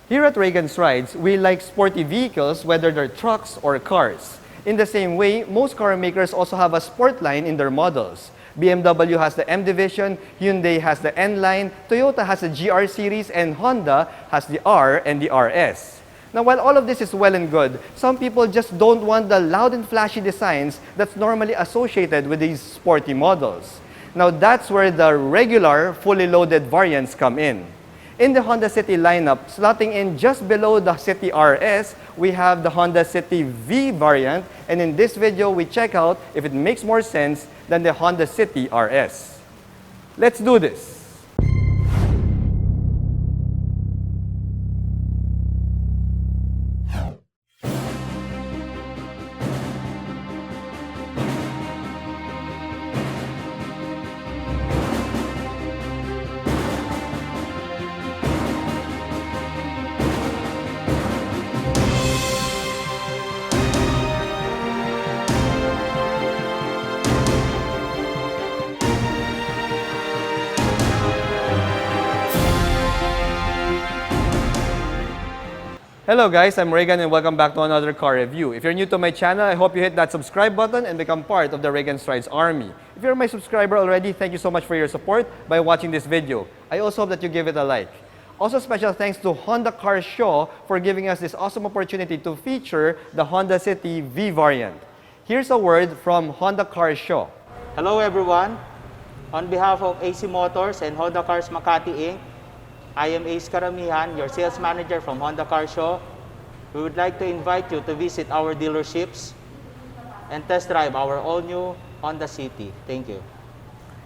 Here at Reagan's Rides, we like sporty vehicles, whether they're trucks or cars. In the same way, most car makers also have a sport line in their models. BMW has the M Division, Hyundai has the N line, Toyota has the GR series, and Honda has the R and the RS. Now, while all of this is well and good, some people just don't want the loud and flashy designs that's normally associated with these sporty models. Now, that's where the regular, fully loaded variants come in. In the Honda City lineup, slotting in just below the City RS, we have the Honda City V variant, and in this video, we check out if it makes more sense than the Honda City RS. Let's do this. Hello guys, I'm Reagan and welcome back to another car review. If you're new to my channel, I hope you hit that subscribe button and become part of the Reagan Strides Army. If you're my subscriber already, thank you so much for your support by watching this video. I also hope that you give it a like. Also, special thanks to Honda Car Show for giving us this awesome opportunity to feature the Honda City V variant. Here's a word from Honda Car Show. Hello everyone. On behalf of AC Motors and Honda Cars Makati Inc., I am Ace Karamihan, your sales manager from Honda Car Show. We would like to invite you to visit our dealerships and test drive our all-new Honda City. Thank you.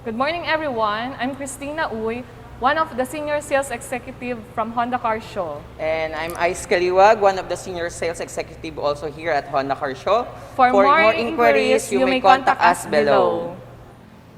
Good morning, everyone. I'm Christina Uy, one of the senior sales executive from Honda Car Show. And I'm Ice Kaliwag, one of the senior sales executive also here at Honda Car Show. For more inquiries, you may contact us below.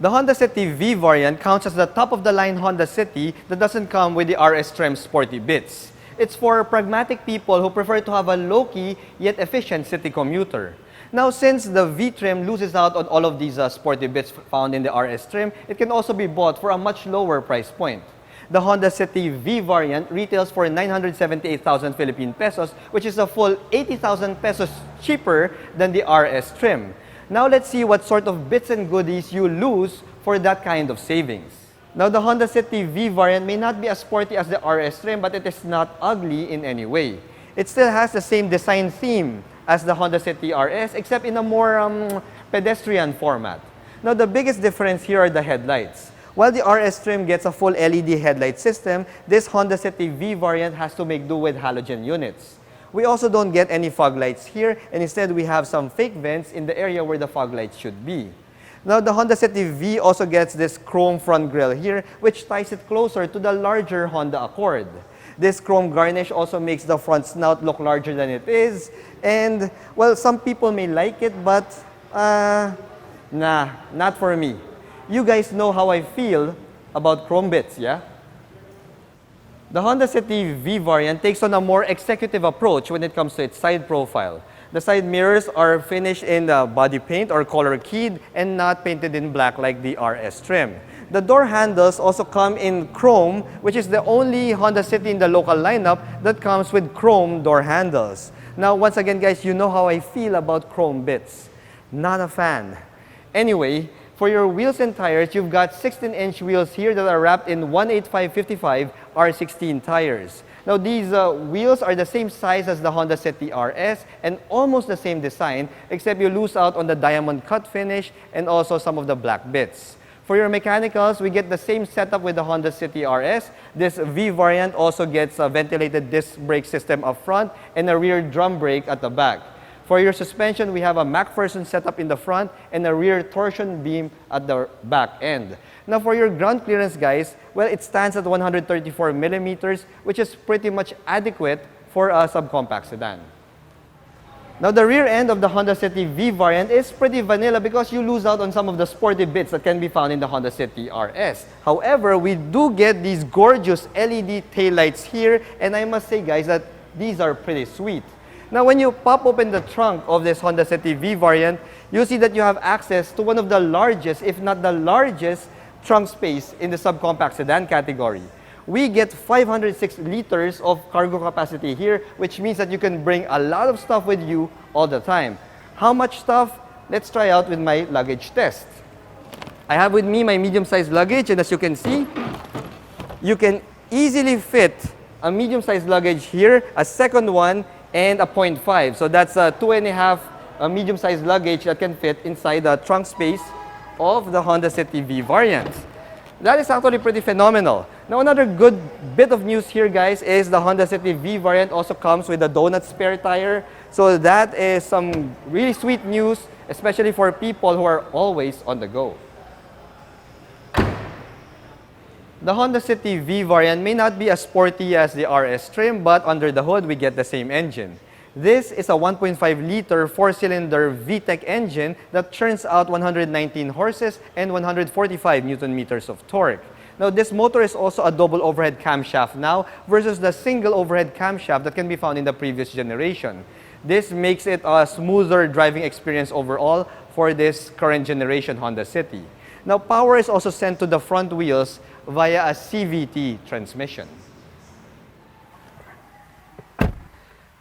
The Honda City V variant counts as the top-of-the-line Honda City that doesn't come with the RS trim sporty bits. It's for pragmatic people who prefer to have a low-key yet efficient city commuter. Now, since the V trim loses out on all of these sporty bits found in the RS trim, it can also be bought for a much lower price point. The Honda City V variant retails for 978,000 Philippine pesos, which is a full 80,000 pesos cheaper than the RS trim. Now let's see what sort of bits and goodies you lose for that kind of savings. Now the Honda City V variant may not be as sporty as the RS trim, but it is not ugly in any way. It still has the same design theme as the Honda City RS, except in a more pedestrian format. Now the biggest difference here are the headlights. While the RS trim gets a full LED headlight system, this Honda City V variant has to make do with halogen units. We also don't get any fog lights here, and instead we have some fake vents in the area where the fog lights should be. Now the Honda City V also gets this chrome front grille here, which ties it closer to the larger Honda Accord. This chrome garnish also makes the front snout look larger than it is, and well, some people may like it, but nah, not for me. You guys know how I feel about chrome bits, yeah? The Honda City V variant takes on a more executive approach when it comes to its side profile. The side mirrors are finished in body paint or color keyed and not painted in black like the RS trim. The door handles also come in chrome, which is the only Honda City in the local lineup that comes with chrome door handles. Now, once again, guys, you know how I feel about chrome bits. Not a fan. Anyway, for your wheels and tires, you've got 16-inch wheels here that are wrapped in 185/55 R16 tires. Now these wheels are the same size as the Honda City RS and almost the same design, except you lose out on the diamond cut finish and also some of the black bits. For your mechanicals, we get the same setup with the Honda City RS. This V variant also gets a ventilated disc brake system up front and a rear drum brake at the back. For your suspension, we have a MacPherson setup in the front and a rear torsion beam at the back end. Now for your ground clearance, guys, well, it stands at 134 millimeters, which is pretty much adequate for a subcompact sedan. Now the rear end of the Honda City V variant is pretty vanilla because you lose out on some of the sporty bits that can be found in the Honda City RS. However, we do get these gorgeous LED taillights here, and I must say, guys, that these are pretty sweet. Now, when you pop open the trunk of this Honda City V variant, you'll see that you have access to one of the largest, if not the largest, trunk space in the subcompact sedan category. we get 506 liters of cargo capacity here, which means that you can bring a lot of stuff with you all the time. How much stuff? Let's try out with my luggage test. I have with me my medium-sized luggage, and as you can see, you can easily fit a medium-sized luggage here, a second one, and a 0.5. So that's a 2.5 medium-sized luggage that can fit inside the trunk space of the Honda City V variant. That is actually pretty phenomenal. Now, another good bit of news here, guys, is the Honda City V variant also comes with a donut spare tire. So that is some really sweet news, especially for people who are always on the go. The Honda City V variant may not be as sporty as the RS trim, but under the hood, we get the same engine. This is a 1.5-liter 4-cylinder VTEC engine that churns out 119 horses and 145 Newton meters of torque. Now, this motor is also a double overhead camshaft now versus the single overhead camshaft that can be found in the previous generation. This makes it a smoother driving experience overall for this current generation Honda City. Now, power is also sent to the front wheels via a CVT transmission.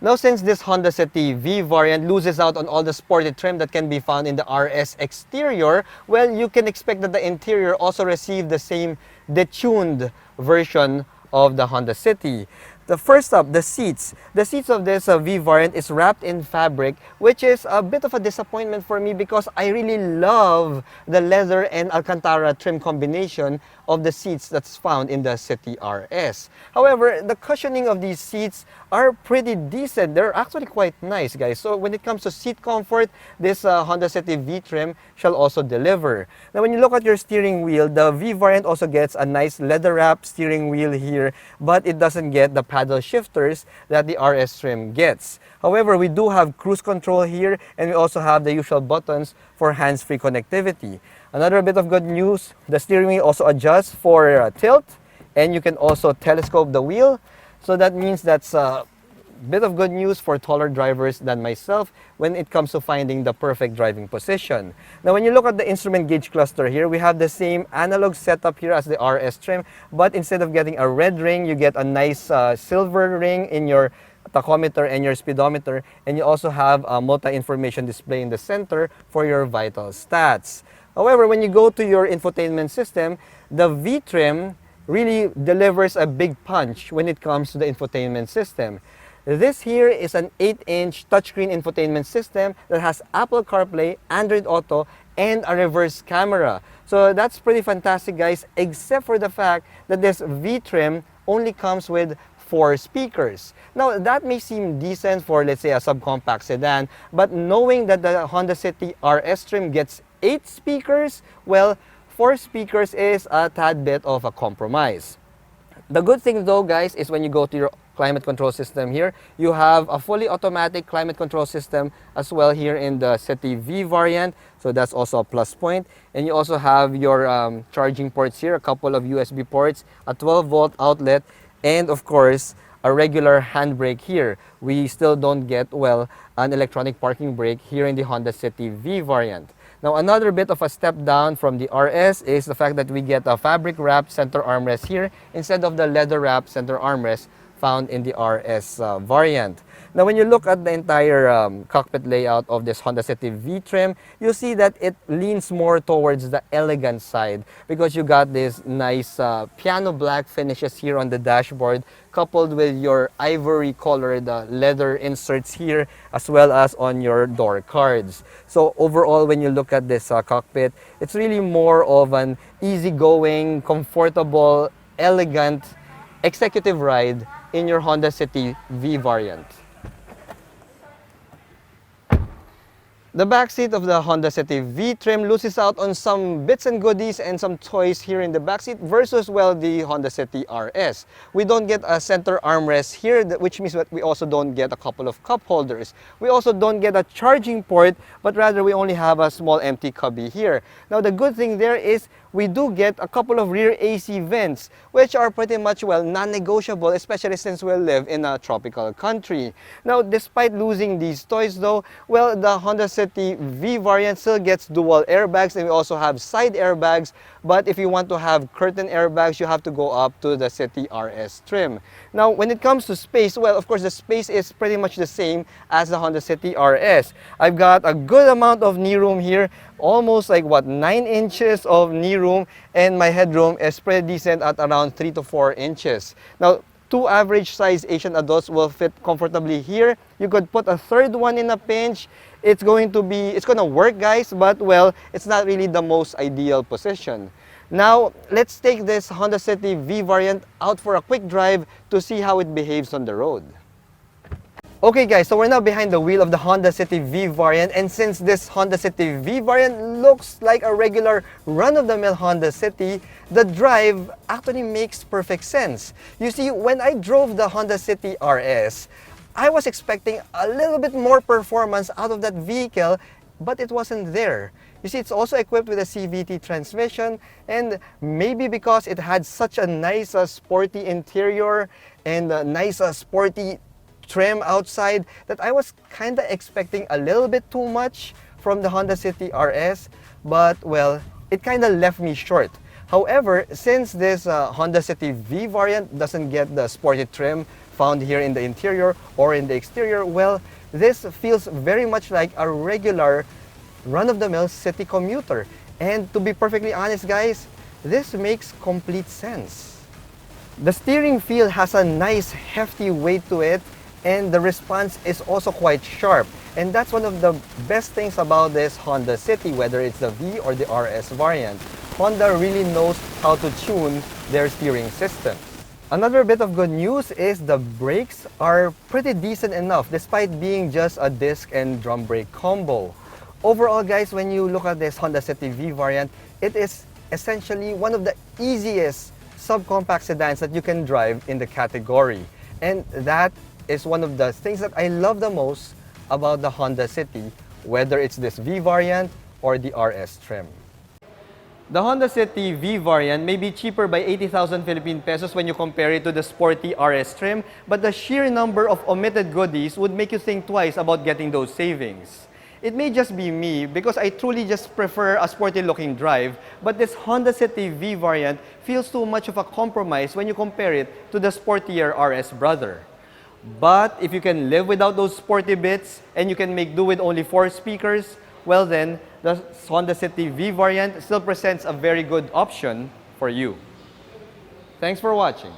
Now, since this Honda City V variant loses out on all the sporty trim that can be found in the RS exterior, well, you can expect that the interior also received the same detuned version of the Honda City. The first up, the seats. The seats of this V variant is wrapped in fabric, which is a bit of a disappointment for me because I really love the leather and Alcantara trim combination of the seats that's found in the City RS. However, the cushioning of these seats are pretty decent. They're actually quite nice, guys. So when it comes to seat comfort, this Honda City V trim shall also deliver. Now, when you look at your steering wheel, the V variant also gets a nice leather wrap steering wheel here, but it doesn't get the paddle shifters that the RS trim gets. However, we do have cruise control here, and we also have the usual buttons for hands-free connectivity. Another bit of good news, the steering wheel also adjusts for tilt, and you can also telescope the wheel. So that means that's a bit of good news for taller drivers than myself when it comes to finding the perfect driving position. Now, when you look at the instrument gauge cluster here, we have the same analog setup here as the RS trim, but instead of getting a red ring, you get a nice silver ring in your tachometer and your speedometer, and you also have a multi-information display in the center for your vital stats. However, when you go to your infotainment system, the V trim really delivers a big punch when it comes to the infotainment system. This here is an 8-inch touchscreen infotainment system that has Apple CarPlay, Android Auto, and a reverse camera. So that's pretty fantastic, guys, except for the fact that this V trim only comes with 4 speakers. Now, that may seem decent for, let's say, a subcompact sedan, but knowing that the Honda City RS trim gets 8 speakers, well, 4 speakers is a tad bit of a compromise. The good thing though, guys, is when you go to your climate control system here, you have a fully automatic climate control system as well here in the City V variant. So that's also a plus point. And you also have your charging ports here, a couple of USB ports, a 12-volt outlet, and of course, a regular handbrake here. We still don't get, well, an electronic parking brake here in the Honda City V variant. Now, another bit of a step down from the RS is the fact that we get a fabric-wrapped center armrest here instead of the leather-wrapped center armrest found in the RS variant. Now, when you look at the entire cockpit layout of this Honda City V trim, you see that it leans more towards the elegant side because you got this nice piano black finishes here on the dashboard, coupled with your ivory colored leather inserts here, as well as on your door cards. So overall, when you look at this cockpit, it's really more of an easygoing, comfortable, elegant, executive ride in your Honda City V variant. The backseat of the Honda City V trim loses out on some bits and goodies and some toys here in the backseat versus, well, the Honda City RS. We don't get a center armrest here, which means that we also don't get a couple of cup holders. We also don't get a charging port, but rather we only have a small empty cubby here. Now, the good thing there is we do get a couple of rear AC vents, which are pretty much, well, non-negotiable, especially since we live in a tropical country. Now, despite losing these toys though, well, the Honda City V variant still gets dual airbags, and we also have side airbags. But if you want to have curtain airbags, you have to go up to the City RS trim. Now, when it comes to space, well, of course, the space is pretty much the same as the Honda City RS. I've got a good amount of knee room here, almost like, what, 9 inches of knee room, and my headroom is pretty decent at around 3 to 4 inches. Now, 2 average size Asian adults will fit comfortably here. You could put a third one in a pinch. It's going to work, guys, but, well, it's not really the most ideal position. Now, let's take this Honda City V variant out for a quick drive to see how it behaves on the road. Okay guys, so we're now behind the wheel of the Honda City V variant, and since this Honda City V variant looks like a regular run-of-the-mill Honda City, the drive actually makes perfect sense. You see, when I drove the Honda City RS, I was expecting a little bit more performance out of that vehicle, but it wasn't there. You see, it's also equipped with a CVT transmission, and maybe because it had such a nice sporty interior and a nice sporty trim outside, that I was kind of expecting a little bit too much from the Honda City RS, but, well, it kind of left me short. However, since this Honda City V variant doesn't get the sporty trim found here in the interior or in the exterior, well, this feels very much like a regular run-of-the-mill city commuter. And to be perfectly honest, guys, this makes complete sense. The steering feel has a nice hefty weight to it, and the response is also quite sharp. And that's one of the best things about this Honda City, whether it's the V or the RS variant. Honda really knows how to tune their steering system. Another bit of good news is the brakes are pretty decent enough despite being just a disc and drum brake combo. Overall, guys, when you look at this Honda City V variant, it is essentially one of the easiest subcompact sedans that you can drive in the category. And that is one of the things that I love the most about the Honda City, whether it's this V variant or the RS trim. The Honda City V variant may be cheaper by 80,000 Philippine pesos when you compare it to the sporty RS trim, but the sheer number of omitted goodies would make you think twice about getting those savings. It may just be me because I truly just prefer a sporty looking drive, but this Honda City V variant feels too much of a compromise when you compare it to the sportier RS brother. But if you can live without those sporty bits and you can make do with only 4 speakers, well then, the Honda City V variant still presents a very good option for you. Thanks for watching.